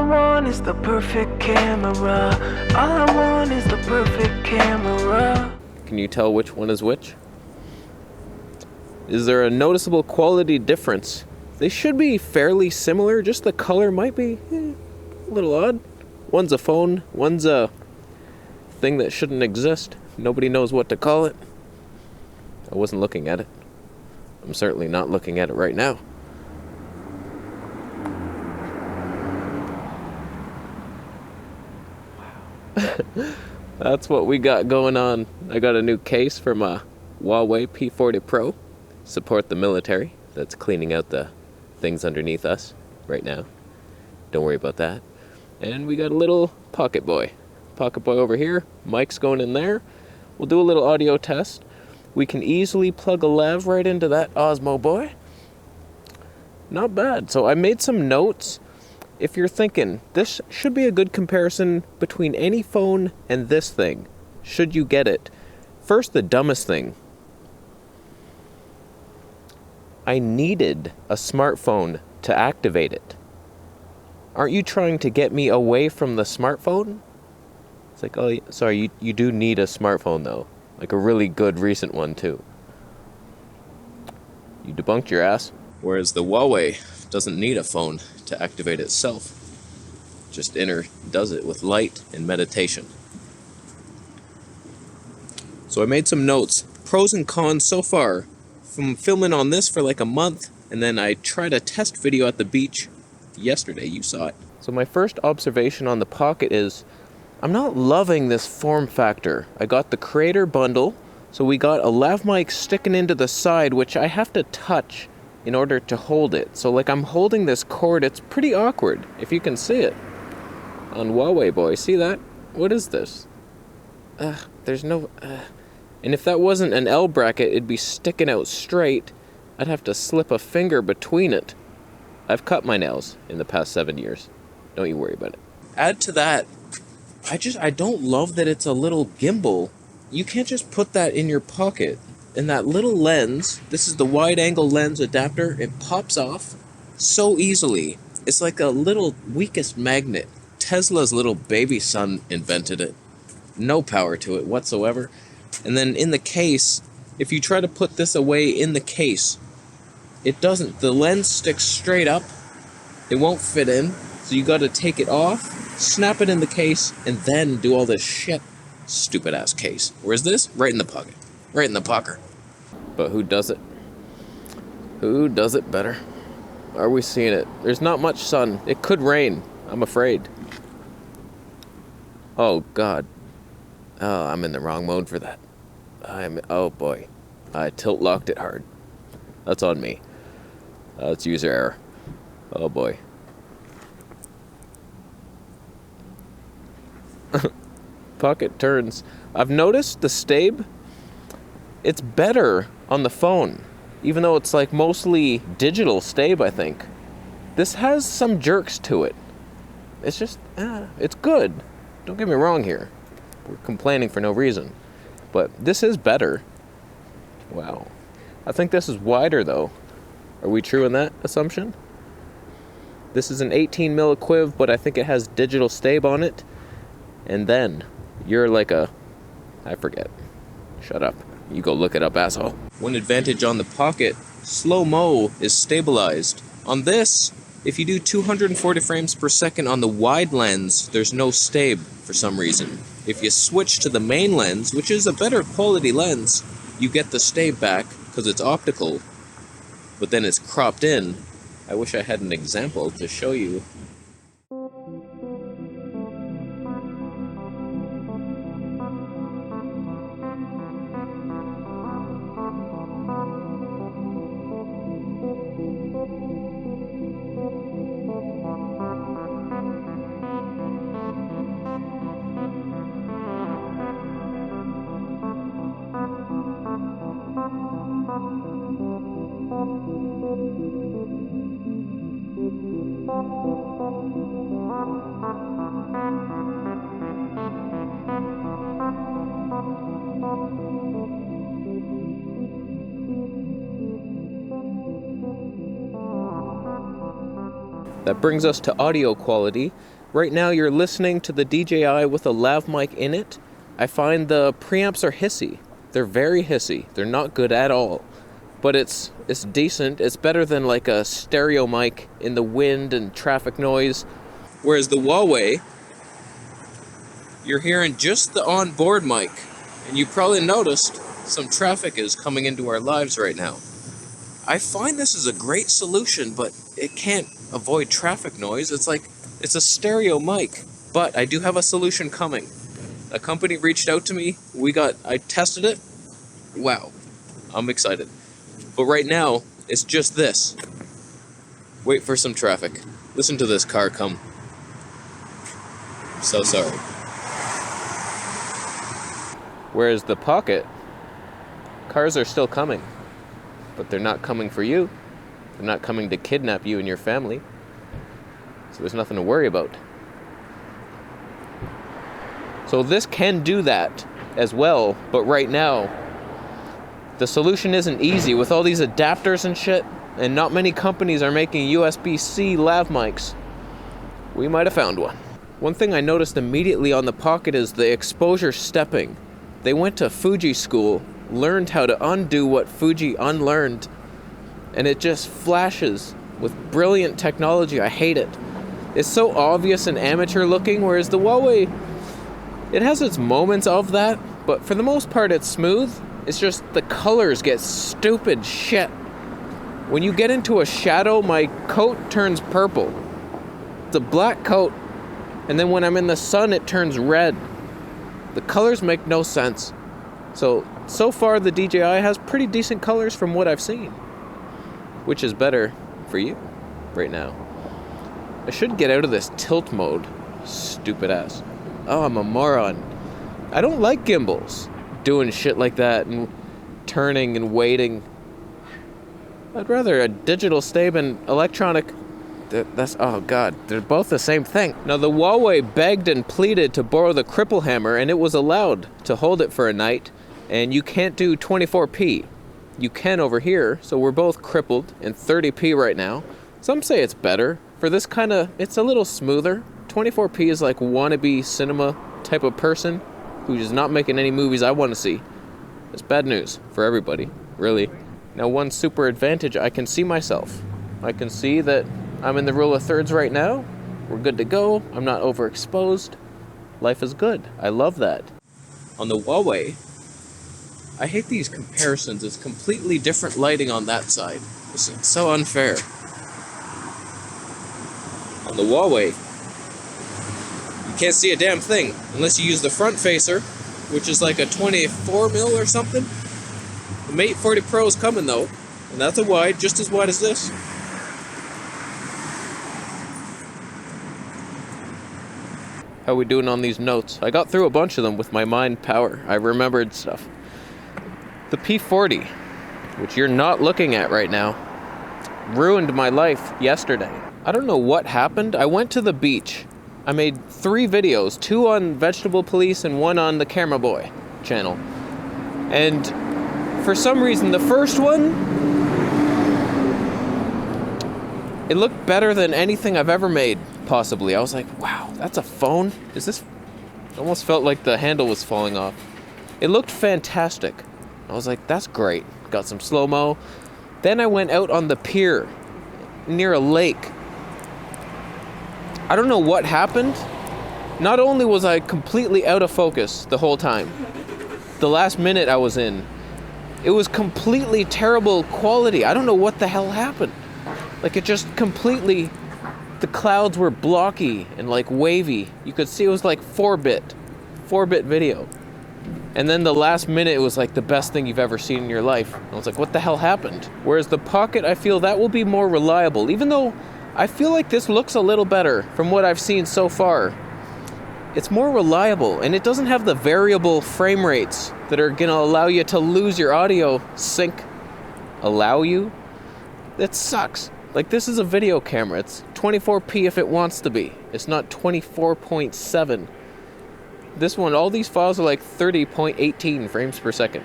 I want is the perfect camera. All I want is the perfect camera. Can you tell which one is which? Is there a noticeable quality difference? They should be fairly similar, just the color might be a little odd. One's a phone, one's a thing that shouldn't exist. Nobody knows what to call it. I wasn't looking at it. I'm certainly not looking at it right now. Wow. That's what we got going on. I got a new case for my Huawei P40 Pro. Support the military that's cleaning out the things underneath us right now. Don't worry about that. And we got a little Pocket Boy. Pocket Boy over here. Mic's going in there. We'll do a little audio test. We can easily plug a lav right into that Osmo Boy. Not bad. So I made some notes. If you're thinking, this should be a good comparison between any phone and this thing, should you get it? First, the dumbest thing. I needed a smartphone to activate it. Aren't you trying to get me away from the smartphone? It's like, oh, sorry, you do need a smartphone though. Like a really good recent one too. You debunked your ass. Whereas the Huawei doesn't need a phone to activate itself. Just does it with light and meditation. So I made some notes. Pros and cons so far. From filming on this for like a month, and then I tried a test video at the beach yesterday. You saw it. So my first observation on the Pocket is I'm not loving this form factor. I got the Creator bundle, so we got a lav mic sticking into the side, which I have to touch in order to hold it. So like I'm holding this cord, it's pretty awkward, if you can see it. On Huawei Boy, see that? What is this? There's no... And if that wasn't an L bracket, it'd be sticking out straight. I'd have to slip a finger between it. I've cut my nails in the past 7 years. Don't you worry about it. Add to that, I don't love that it's a little gimbal. You can't just put that in your pocket. And that little lens, this is the wide angle lens adapter, it pops off so easily. It's like a little weakest magnet. Tesla's little baby son invented it. No power to it whatsoever. And then in the case, if you try to put this away in the case, it doesn't. The lens sticks straight up. It won't fit in. So you gotta take it off, snap it in the case, and then do all this shit. Stupid ass case. Where's this? Right in the pocket. Right in the pocket. But who does it? Who does it better? Are we seeing it? There's not much sun. It could rain. I'm afraid. Oh, God. Oh, I'm in the wrong mode for that. Oh, boy. I tilt-locked it hard. That's on me. It's user error. Oh, boy. Pocket turns. I've noticed the Stabe, it's better on the phone, even though it's like mostly digital Stabe, I think. This has some jerks to it. It's just, it's good. Don't get me wrong here. We're complaining for no reason. But this is better. Wow. I think this is wider though. Are we true in that assumption? This is an 18 mil equiv, but I think it has digital Stabe on it. And then you're like I forget. Shut up. You go look it up, asshole. One advantage on the Pocket, slow-mo is stabilized. On this, if you do 240 frames per second on the wide lens, there's no Stabe for some reason. If you switch to the main lens, which is a better quality lens, you get the Stabe back because it's optical, but then it's cropped in. I wish I had an example to show you. That brings us to audio quality. Right now you're listening to the DJI with a lav mic in it. I find the preamps are hissy. They're very hissy. They're not good at all. But it's decent. It's better than like a stereo mic in the wind and traffic noise. Whereas the Huawei, you're hearing just the onboard mic. And you probably noticed some traffic is coming into our lives right now. I find this is a great solution, but it can't avoid traffic noise. It's a stereo mic. But I do have a solution coming. A company reached out to me. I tested it. Wow. I'm excited. But right now, it's just this. Wait for some traffic. Listen to this car come. So sorry. Whereas the Pocket, cars are still coming. But they're not coming for you. They're not coming to kidnap you and your family. So there's nothing to worry about. So this can do that as well, but right now, the solution isn't easy with all these adapters and shit, and not many companies are making USB-C lav mics. We might have found one. One thing I noticed immediately on the Pocket is the exposure stepping. They went to Fuji school, learned how to undo what Fuji unlearned, and it just flashes with brilliant technology. I hate it. It's so obvious and amateur looking, whereas the Huawei, it has its moments of that, but for the most part it's smooth. It's just the colors get stupid shit. When you get into a shadow, my coat turns purple. It's a black coat, and then when I'm in the sun, it turns red. The colors make no sense. So far the DJI has pretty decent colors from what I've seen, which is better for you right now. I should get out of this tilt mode, stupid ass. Oh, I'm a moron. I don't like gimbals. Doing shit like that and turning and waiting. I'd rather a digital stab and electronic. Oh god, they're both the same thing. Now the Huawei begged and pleaded to borrow the cripple hammer, and it was allowed to hold it for a night, and you can't do 24p. You can over here, so we're both crippled in 30p right now. Some say it's better. For this it's a little smoother. 24p is like wannabe cinema type of person who's just not making any movies I want to see. It's bad news for everybody, really. Now one super advantage, I can see myself. I can see that I'm in the rule of thirds right now. We're good to go. I'm not overexposed. Life is good. I love that. On the Huawei, I hate these comparisons. It's completely different lighting on that side. It's so unfair. On the Huawei, you can't see a damn thing unless you use the front facer, which is like a 24mm or something. The Mate 40 Pro is coming though, and that's a wide, just as wide as this. How we doing on these notes? I got through a bunch of them with my mind power. I remembered stuff. The P40, which you're not looking at right now, ruined my life yesterday. I don't know what happened. I went to the beach. I made 3 videos, 2 on Vegetable Police and 1 on the Camera Boy channel. And for some reason, the first one, it looked better than anything I've ever made, possibly. I was like, wow, that's a phone? Is this... It almost felt like the handle was falling off. It looked fantastic. I was like, that's great. Got some slow-mo. Then I went out on the pier near a lake. I don't know what happened. Not only was I completely out of focus the whole time, the last minute I was in, it was completely terrible quality. I don't know what the hell happened. Like it just completely, the clouds were blocky and like wavy. You could see it was like 4-bit video. And then the last minute, it was like the best thing you've ever seen in your life. I was like, what the hell happened? Whereas the Pocket, I feel that will be more reliable, even though I feel like this looks a little better from what I've seen so far. It's more reliable, and it doesn't have the variable frame rates that are gonna allow you to lose your audio sync. Allow you? That sucks. Like, this is a video camera. It's 24p if it wants to be. It's not 24.7. This one, all these files are like 30.18 frames per second.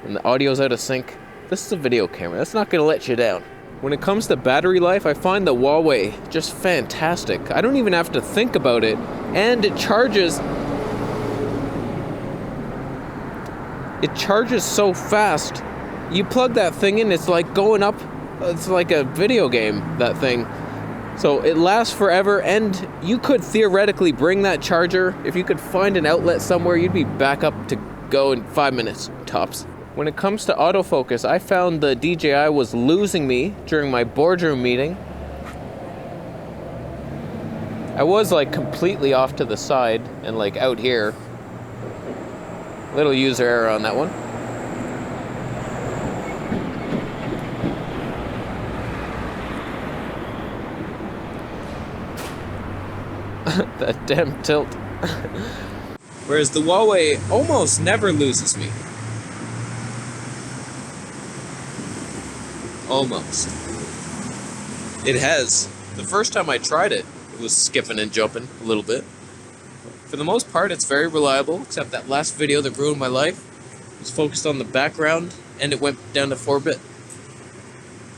And the audio's out of sync. This is a video camera. That's not gonna let you down. When it comes to battery life, I find the Huawei just fantastic. I don't even have to think about it, and it charges so fast. You plug that thing in, it's like going up, it's like a video game, that thing. So it lasts forever, and you could theoretically bring that charger. If you could find an outlet somewhere, you'd be back up to go in 5 minutes, tops. When it comes to autofocus, I found the DJI was losing me during my boardroom meeting. I was like completely off to the side and like out here. Little user error on that one. That damn tilt. Whereas the Huawei almost never loses me. Almost. It has. The first time I tried it, it was skipping and jumping a little bit. For the most part, it's very reliable, except that last video that ruined my life was focused on the background, and it went down to 4-bit.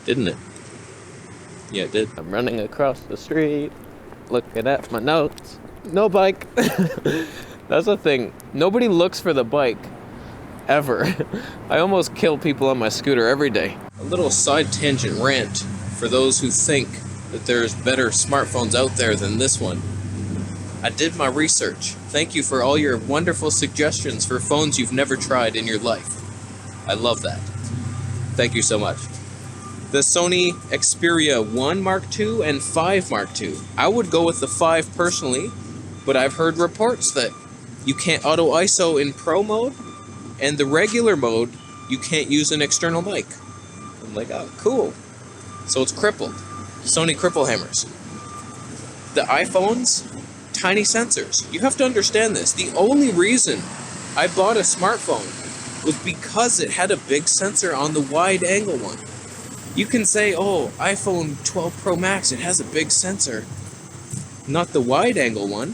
Didn't it? Yeah, it did. I'm running across the street, looking at my notes. No bike. That's the thing. Nobody looks for the bike. Ever. I almost kill people on my scooter every day. A little side tangent rant for those who think that there's better smartphones out there than this one. I did my research. Thank you for all your wonderful suggestions for phones you've never tried in your life. I love that. Thank you so much. The Sony Xperia 1 Mark II and 5 Mark II. I would go with the 5 personally, but I've heard reports that you can't auto ISO in Pro mode, and the regular mode, you can't use an external mic. I'm like, oh, cool. So it's crippled. Sony cripple hammers. The iPhones, tiny sensors. You have to understand this. The only reason I bought a smartphone was because it had a big sensor on the wide angle one. You can say, oh, iPhone 12 Pro Max, it has a big sensor. Not the wide angle one,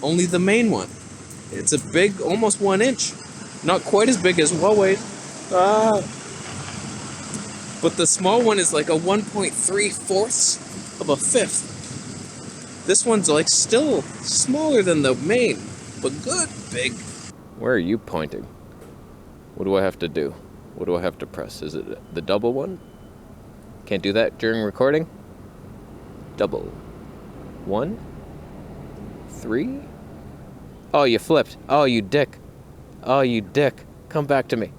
only the main one. It's a big, almost 1 inch. Not quite as big as Huawei. But the small one is like a 1.3/4 of a fifth. This one's like still smaller than the main, but good, big. Where are you pointing? What do I have to do? What do I have to press? Is it the double one? Can't do that during recording? Double. 1, 3. Oh, you flipped. Oh, you dick. Oh, you dick. Come back to me.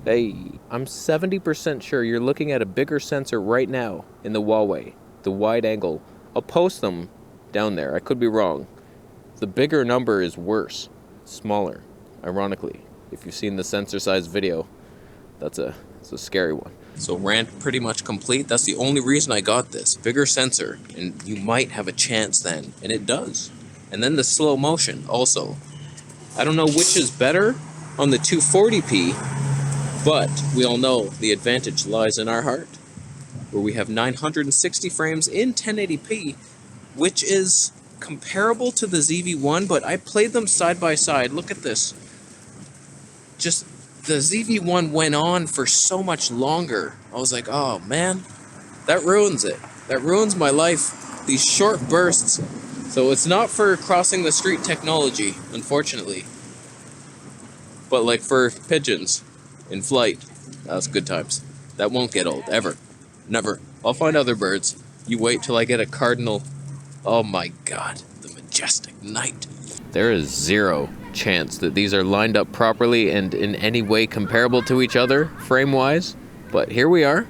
Hey, I'm 70% sure you're looking at a bigger sensor right now in the Huawei, the wide angle. I'll post them down there. I could be wrong. The bigger number is worse, smaller, ironically. If you've seen the sensor size video, it's a scary one. So rant pretty much complete. That's the only reason I got this. Bigger sensor, and you might have a chance then. And it does. And then the slow motion also. I don't know which is better on the 240p, but we all know the advantage lies in our heart, where we have 960 frames in 1080p, which is comparable to the ZV-1, but I played them side by side. Look at this. Just the ZV-1 went on for so much longer. I was like, oh man, that ruins it. That ruins my life. These short bursts. So it's not for crossing the street technology, unfortunately. But like for pigeons in flight, that's good times. That won't get old, ever. Never. I'll find other birds. You wait till I get a cardinal. Oh my god, the majestic night. There is zero chance that these are lined up properly and in any way comparable to each other, frame-wise. But here we are.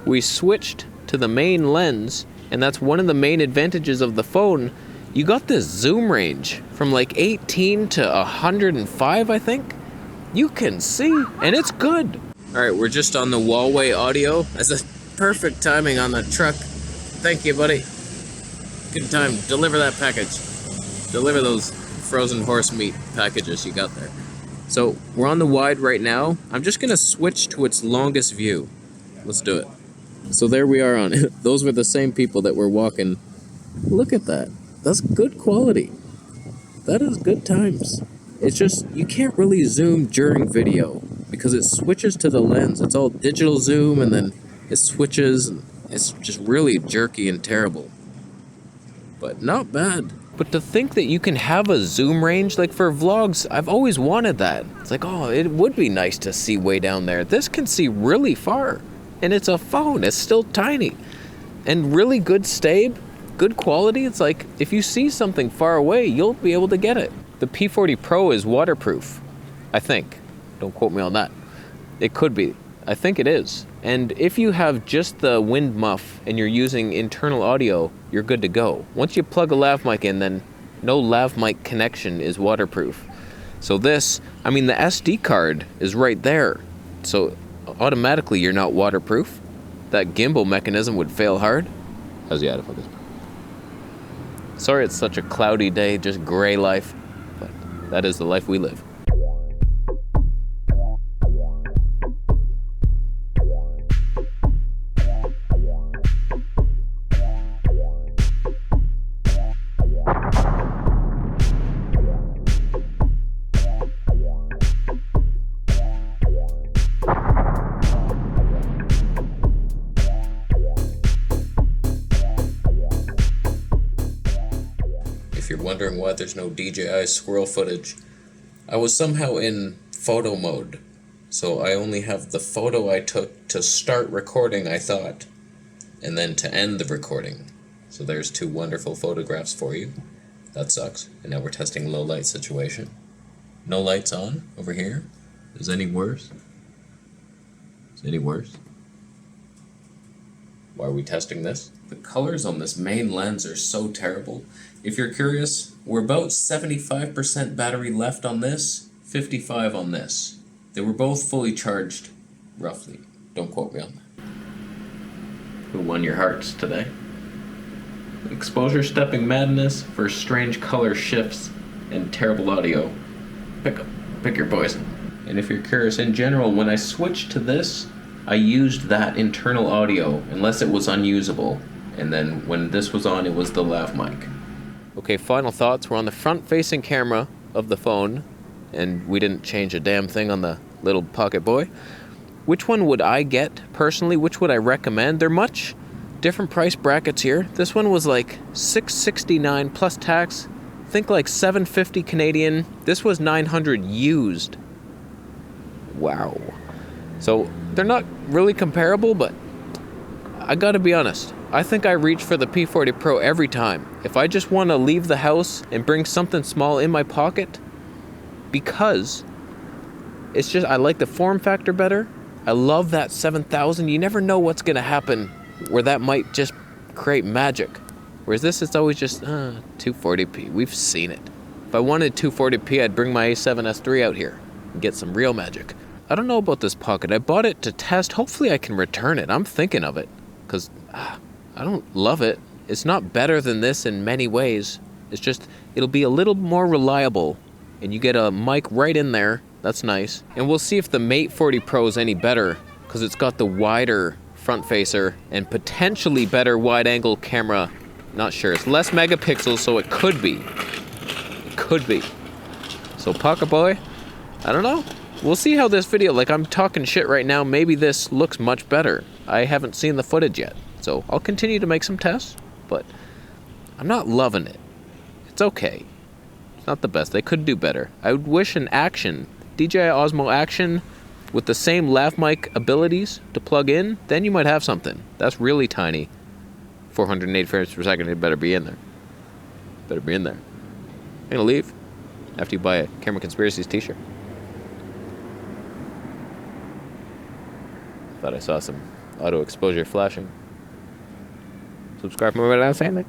We switched to the main lens, and that's one of the main advantages of the phone. You got this zoom range from like 18 to 105, I think. You can see, and it's good. Alright, we're just on the Huawei audio. That's a perfect timing on the truck. Thank you, buddy. Good time. Deliver that package. Deliver those frozen horse meat packages you got there. So, we're on the wide right now. I'm just gonna switch to its longest view. Let's do it. So there we are on it. Those were the same people that were walking. Look at that. That's good quality. That is good times. It's just, you can't really zoom during video because it switches to the lens. It's all digital zoom, and then It switches, and it's just really jerky and terrible. But not bad. But to think that you can have a zoom range, like for vlogs, I've always wanted that. It's like, oh, it would be nice to see way down there. This can see really far. And it's a phone, it's still tiny. And really good stab, good quality. It's like, if you see something far away, you'll be able to get it. The P40 Pro is waterproof, I think. Don't quote me on that. It could be. I think it is. And if you have just the wind muff and you're using internal audio, you're good to go. Once you plug a lav mic in, then no lav mic connection is waterproof. So this, I mean, the SD card is right there. So automatically you're not waterproof. That gimbal mechanism would fail hard. How's the autofocus? Sorry it's such a cloudy day, just gray life. But that is the life we live. If you're wondering why there's no DJI squirrel footage, I was somehow in photo mode. So I only have the photo I took to start recording, I thought, and then to end the recording. So there's 2 wonderful photographs for you. That sucks. And now we're testing low light situation. No lights on over here. Is any worse? Is any worse? Why are we testing this? The colors on this main lens are so terrible. If you're curious, we're about 75% battery left on this, 55 on this. They were both fully charged, roughly. Don't quote me on that. Who won your hearts today? Exposure stepping madness for strange color shifts and terrible audio. Pick your poison. And if you're curious, in general, when I switched to this, I used that internal audio, unless it was unusable. And then when this was on, it was the lav mic. Okay, final thoughts. We're on the front-facing camera of the phone, and we didn't change a damn thing on the little Pocket Boy. Which one would I get, personally? Which would I recommend? They're much different price brackets here. This one was like $669 plus tax. Think like $750 Canadian. This was $900 used. Wow. So they're not really comparable, but I gotta be honest. I think I reach for the P40 Pro every time. If I just want to leave the house and bring something small in my pocket, because it's just, I like the form factor better. I love that 7000. You never know what's gonna happen where that might just create magic. Whereas this, it's always just 240p. We've seen it. If I wanted 240p, I'd bring my A7S III out here and get some real magic. I don't know about this Pocket. I bought it to test. Hopefully I can return it. I'm thinking of it, because I don't love it. It's not better than this in many ways. It's just, it'll be a little more reliable, and you get a mic right in there. That's nice. And we'll see if the Mate 40 Pro is any better, because it's got the wider front facer and potentially better wide angle camera. Not sure. It's less megapixels, so it could be. It could be. So Pocket Boy, I don't know. We'll see how this video, like I'm talking shit right now, maybe this looks much better. I haven't seen the footage yet. So I'll continue to make some tests, but I'm not loving it. It's okay. It's not the best. They could do better. I would wish an Action, DJI Osmo Action, with the same lav mic abilities to plug in, then you might have something. That's really tiny. 408 frames per second, it better be in there. Better be in there. I'm gonna leave after you buy a Camera Conspiracies t-shirt. Thought I saw some auto exposure flashing. Subscribe for more without saying that.